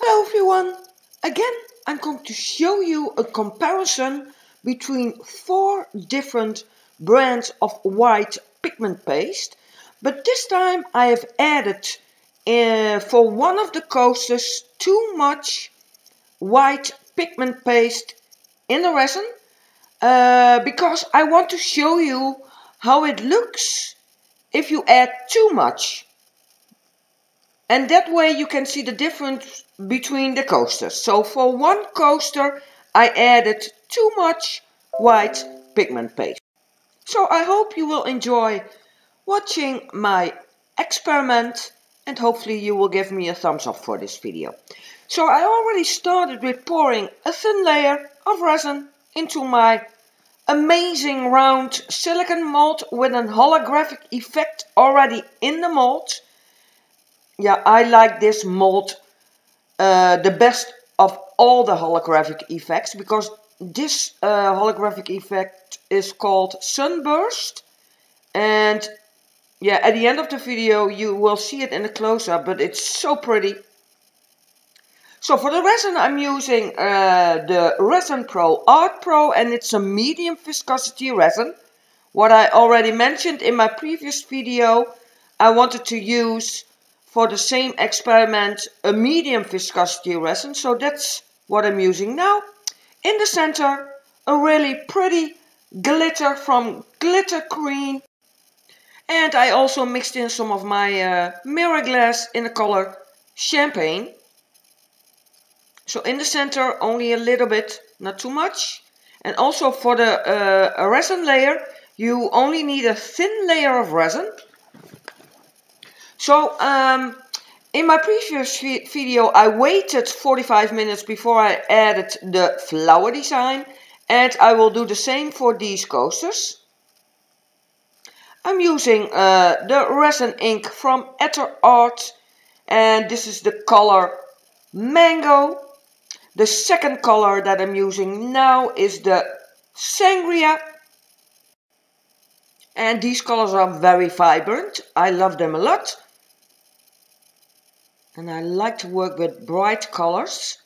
Hello everyone! Again, I'm going to show you a comparison between 4 different brands of white pigment paste, but this time I have added for one of the coasters too much white pigment paste in the resin because I want to show you how it looks if you add too much. And that way you can see the difference between the coasters. So for one coaster I added too much white pigment paste. So I hope you will enjoy watching my experiment and hopefully you will give me a thumbs up for this video. So I already started with pouring a thin layer of resin into my amazing round silicone mold with an holographic effect already in the mold. Yeah, I like this mold the best of all the holographic effects because this holographic effect is called Sunburst, and yeah, at the end of the video you will see it in a close-up, but it's so pretty. So for the resin I'm using the Resin Pro Art Pro, and it's a medium viscosity resin. What I already mentioned in my previous video, I wanted to use for the same experiment a medium viscosity resin, so that's what I'm using now. In the center, a really pretty glitter from GlitterQueen, and I also mixed in some of my mirror glass in the color Champagne. So in the center only a little bit, not too much. And also for the resin layer you only need a thin layer of resin. So in my previous video I waited 45 minutes before I added the flower design, and I will do the same for these coasters. I'm using the resin ink from Etter Art, and this is the color Mango. The second color that I'm using now is the Sangria, and these colors are very vibrant. I love them a lot. And I like to work with bright colors.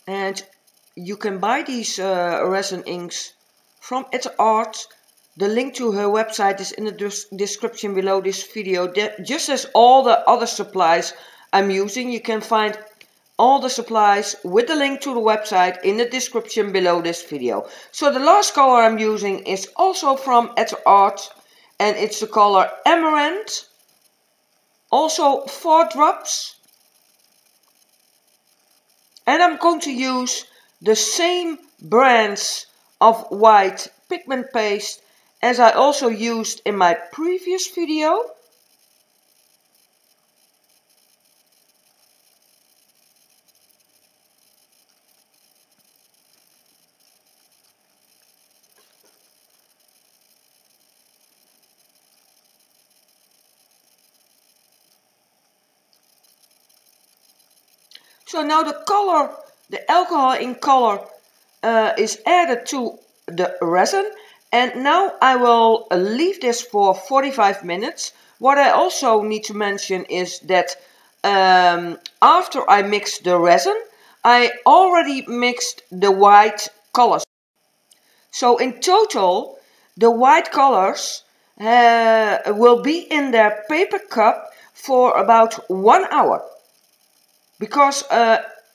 And you can buy these resin inks from Etter Art. The link to her website is in the description below this video. Just as all the other supplies I'm using, you can find all the supplies with the link to the website in the description below this video. So the last color I'm using is also from Etter Art, and it's the color Amaranth. Also 4 drops. And I'm going to use the same brands of white pigment paste as I also used in my previous video. So now the color, the alcohol ink color is added to the resin, and now I will leave this for 45 minutes. What I also need to mention is that after I mixed the resin, I already mixed the white colors. So in total, the white colors will be in their paper cup for about 1 hour. Because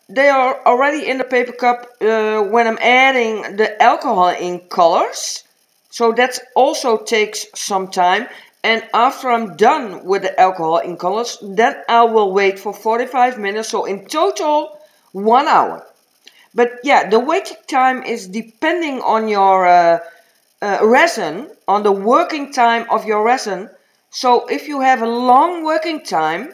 they are already in the paper cup when I'm adding the alcohol ink colors. So that also takes some time. And after I'm done with the alcohol ink colors, then I will wait for 45 minutes. So in total, 1 hour. But yeah, the waiting time is depending on your resin, on the working time of your resin. So if you have a long working time,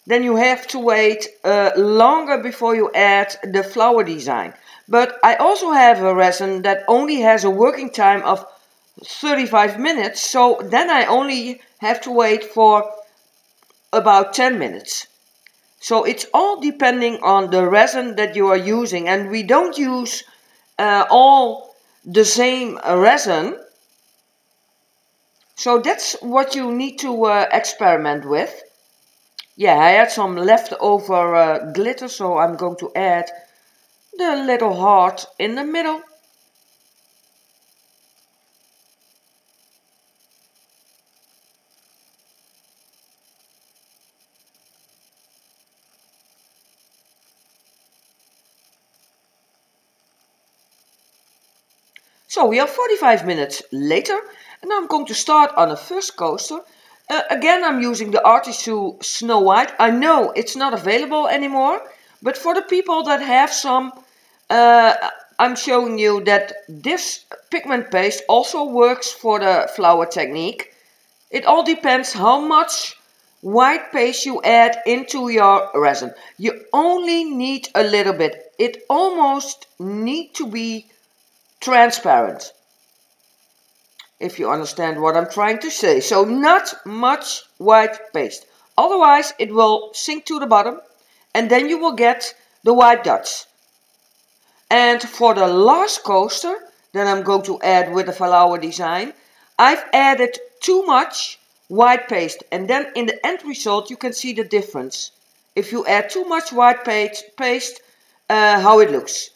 then you have to wait longer before you add the flower design. But I also have a resin that only has a working time of 35 minutes, so then I only have to wait for about 10 minutes. So it's all depending on the resin that you are using, and we don't use all the same resin. So that's what you need to experiment with. Yeah, I had some leftover glitter, so I'm going to add the little heart in the middle. So we are 45 minutes later, and I'm going to start on the first coaster. Again, I'm using the Artisu Snow White. I know it's not available anymore, but for the people that have some, I'm showing you that this pigment paste also works for the flower technique. It all depends how much white paste you add into your resin. You only need a little bit. It almost needs to be transparent, if you understand what I'm trying to say. So not much white paste, otherwise it will sink to the bottom and then you will get the white dots. And for the last coaster that I'm going to add with the flower design, I've added too much white paste, and then in the end result you can see the difference. If you add too much white paste, how it looks.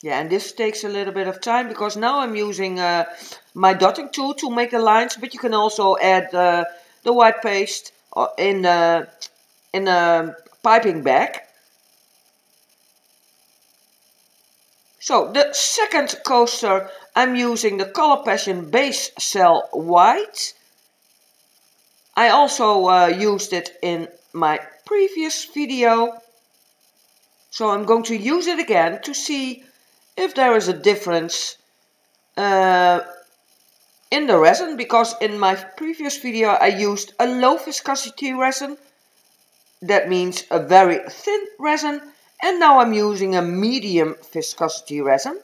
Yeah, and this takes a little bit of time because now I'm using my dotting tool to make the lines, but you can also add the white paste in a piping bag. So the second coaster, I'm using the Color Passion Base Cell White. I also used it in my previous video. So I'm going to use it again to see if there is a difference in the resin, because in my previous video I used a low viscosity resin. That means a very thin resin, and now I'm using a medium viscosity resin.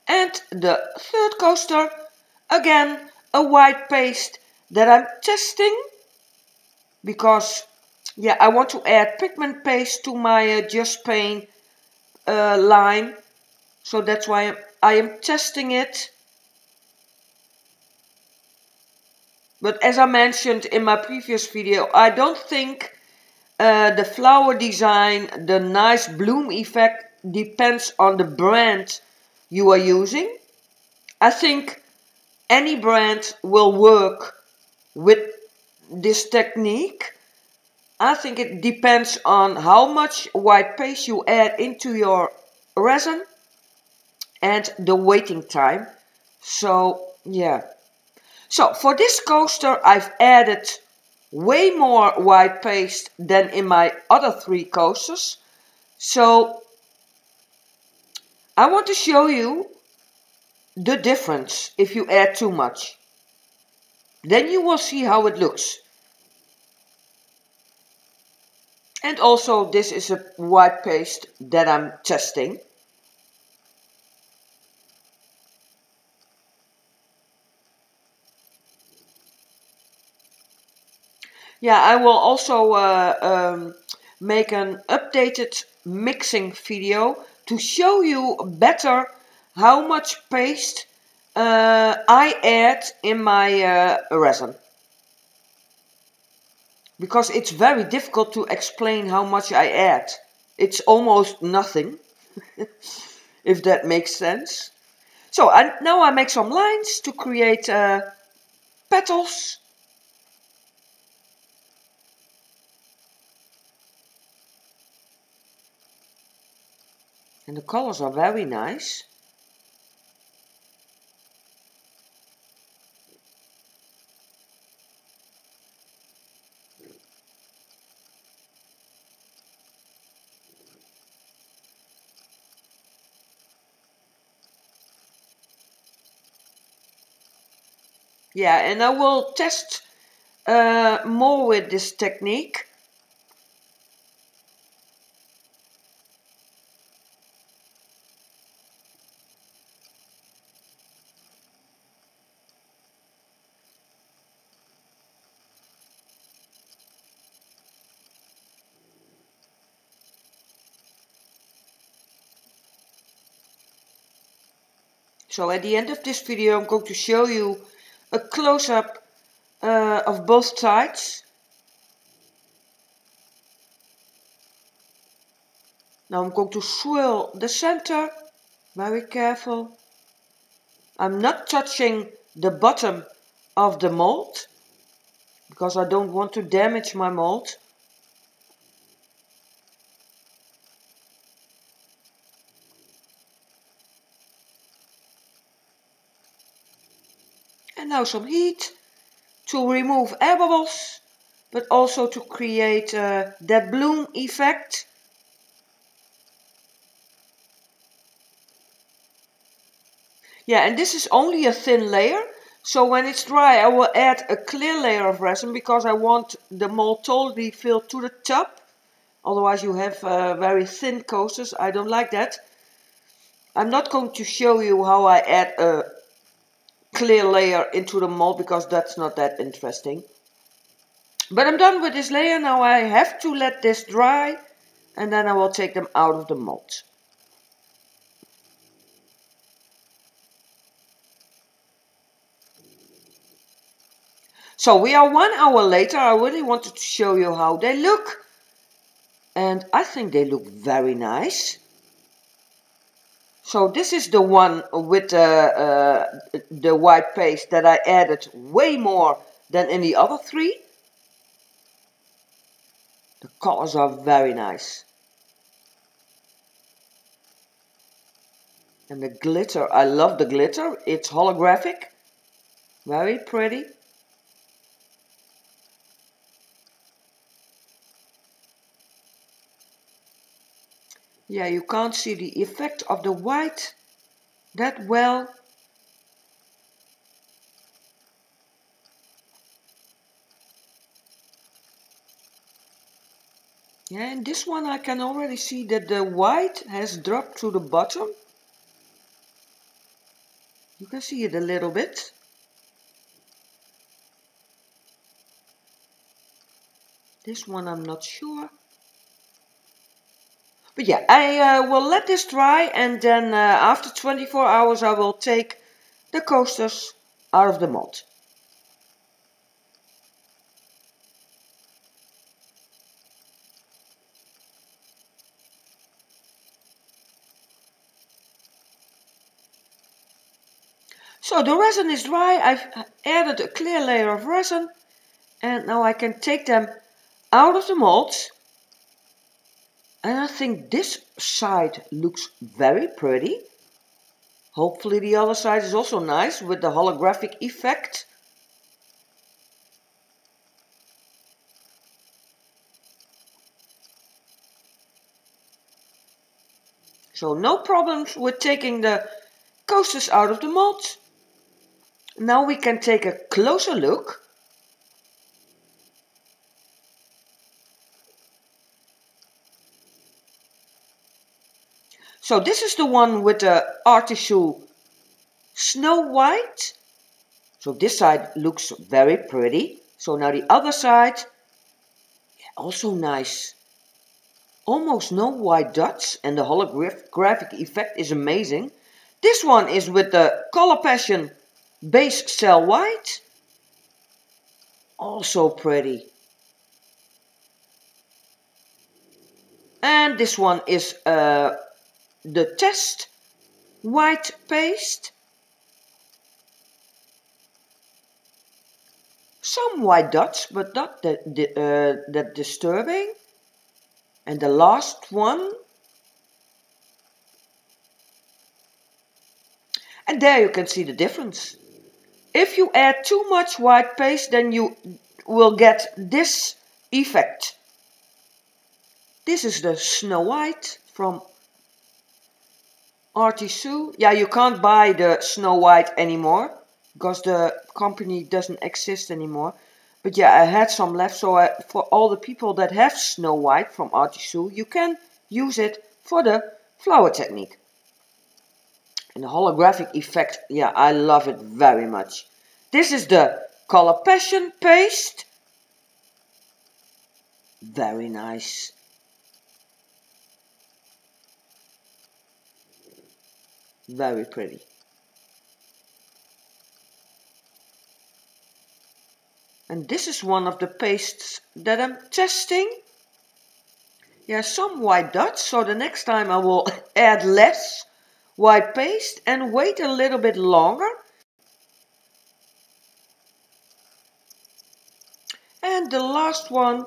And the third coaster, again a white paste that I'm testing, because yeah, I want to add pigment paste to my Just Paint line, so that's why I am testing it. But as I mentioned in my previous video, I don't think the flower design, the nice bloom effect, depends on the brand you are using. I think any brand will work with this technique. I think it depends on how much white paste you add into your resin and the waiting time. So yeah. So for this coaster I've added way more white paste than in my other three coasters. So I want to show you the difference if you add too much. Then you will see how it looks. And also this is a white paste that I'm testing. Yeah, I will also make an updated mixing video to show you better how much paste I add in my resin. Because it's very difficult to explain how much I add. It's almost nothing, if that makes sense. So now I make some lines to create petals. And the colors are very nice. Yeah, and I will test more with this technique. So at the end of this video I'm going to show you a close-up of both sides. Now I'm going to swirl the center, very careful. I'm not touching the bottom of the mold because I don't want to damage my mold. And now some heat to remove air bubbles, but also to create that bloom effect. Yeah, and this is only a thin layer, so when it's dry I will add a clear layer of resin because I want the mold totally filled to the top. Otherwise you have very thin coasters. I don't like that. I'm not going to show you how I add a clear layer into the mold because that's not that interesting. But I'm done with this layer. Now I have to let this dry and then I will take them out of the mold. So we are 1 hour later. I really wanted to show you how they look. And I think they look very nice. So this is the one with the white paste that I added way more than in the other three. The colors are very nice. And the glitter, I love the glitter. It's holographic. Very pretty. Yeah, you can't see the effect of the white that well. Yeah, in this one I can already see that the white has dropped to the bottom. You can see it a little bit. This one I'm not sure. But yeah, I will let this dry and then after 24 hours I will take the coasters out of the mold. So the resin is dry. I've added a clear layer of resin and now I can take them out of the mold. And I think this side looks very pretty. Hopefully the other side is also nice with the holographic effect. So no problems with taking the coasters out of the mold. Now we can take a closer look. So this is the one with the artichoke snow white. So this side looks very pretty. So now the other side, yeah, also nice. Almost no white dots and the holographic effect is amazing. This one is with the Color Passion base cell white. Also pretty. And this one is the test white paste. Some white dots, but not that disturbing. And the last one. And there you can see the difference. If you add too much white paste, then you will get this effect. This is the Snow White from artichoke. Yeah, you can't buy the Snow White anymore because the company doesn't exist anymore. But yeah, I had some left, so for all the people that have Snow White from artichoke, you can use it for the flower technique. And the holographic effect, yeah, I love it very much. This is the Color Passion paste. Very nice. Very pretty. And this is one of the pastes that I'm testing. Yeah, some white dots, so the next time I will add less white paste and wait a little bit longer. And the last one,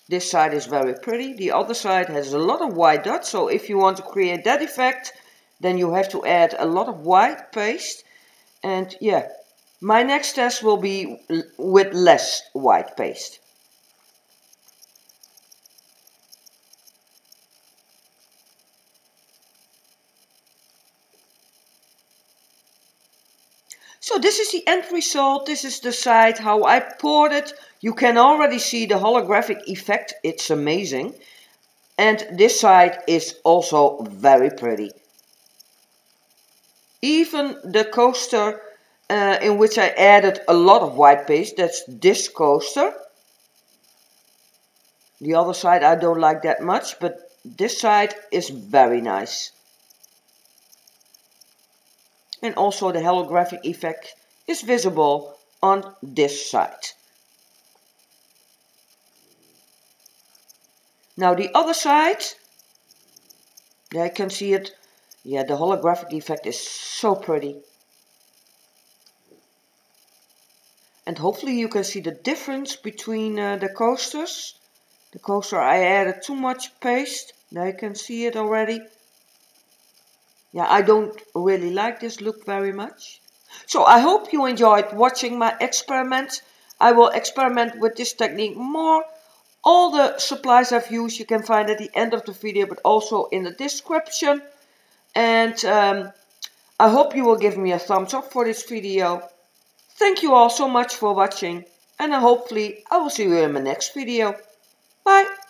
this side is very pretty, the other side has a lot of white dots, so if you want to create that effect, then you have to add a lot of white paste. And yeah, my next test will be with less white paste. So this is the end result. This is the side how I poured it. You can already see the holographic effect. It's amazing. And this side is also very pretty. Even the coaster in which I added a lot of white paste, that's this coaster. The other side I don't like that much, but this side is very nice. And also the holographic effect is visible on this side. Now the other side, yeah, I can see it. Yeah, the holographic effect is so pretty. And hopefully you can see the difference between the coasters. The coaster I added too much paste. Now you can see it already. Yeah, I don't really like this look very much. So I hope you enjoyed watching my experiment. I will experiment with this technique more. All the supplies I've used you can find at the end of the video, but also in the description. And I hope you will give me a thumbs up for this video. Thank you all so much for watching, and hopefully I will see you in my next video. Bye!